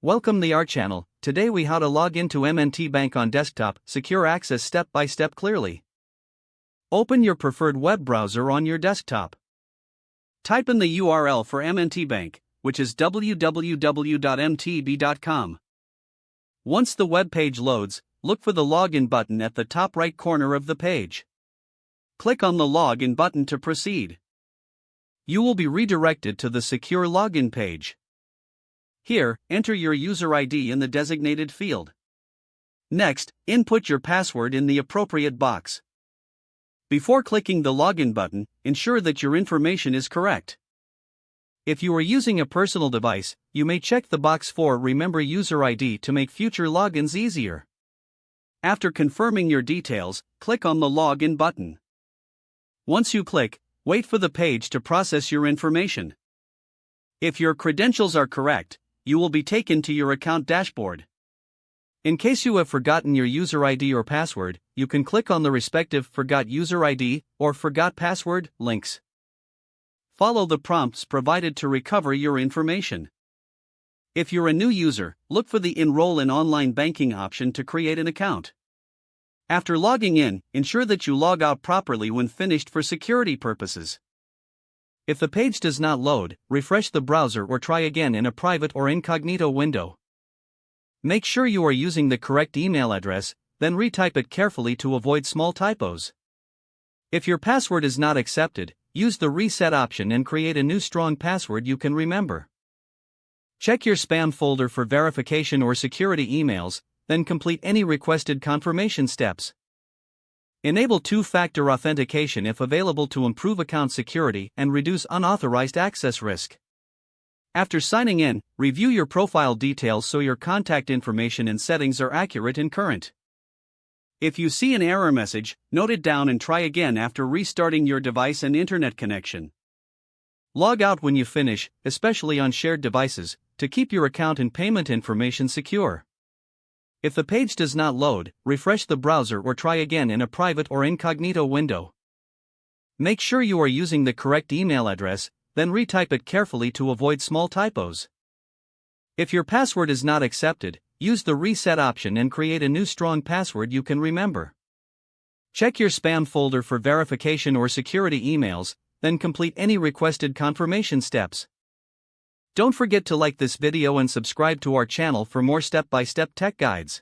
Welcome to our channel. Today we how to log into M&T Bank on desktop, secure access step by step clearly. Open your preferred web browser on your desktop. Type in the URL for M&T Bank, which is www.mtb.com. Once the web page loads, look for the login button at the top right corner of the page. Click on the login button to proceed. You will be redirected to the secure login page. Here, enter your user ID in the designated field. Next, input your password in the appropriate box. Before clicking the login button, ensure that your information is correct. If you are using a personal device, you may check the box for Remember User ID to make future logins easier. After confirming your details, click on the Login button. Once you click, wait for the page to process your information. If your credentials are correct, you will be taken to your account dashboard. In case you have forgotten your user ID or password, you can click on the respective Forgot User ID or Forgot Password links. Follow the prompts provided to recover your information. If you're a new user, look for the Enroll in Online Banking option to create an account. After logging in, ensure that you log out properly when finished for security purposes. If the page does not load, refresh the browser or try again in a private or incognito window. Make sure you are using the correct email address, then retype it carefully to avoid small typos. If your password is not accepted, use the reset option and create a new strong password you can remember. Check your spam folder for verification or security emails, then complete any requested confirmation steps. Enable two-factor authentication if available to improve account security and reduce unauthorized access risk. After signing in, review your profile details so your contact information and settings are accurate and current. If you see an error message, note it down and try again after restarting your device and internet connection. Log out when you finish, especially on shared devices, to keep your account and payment information secure. If the page does not load, refresh the browser or try again in a private or incognito window. Make sure you are using the correct email address, then retype it carefully to avoid small typos. If your password is not accepted, use the reset option and create a new strong password you can remember. Check your spam folder for verification or security emails, then complete any requested confirmation steps. Don't forget to like this video and subscribe to our channel for more step-by-step tech guides.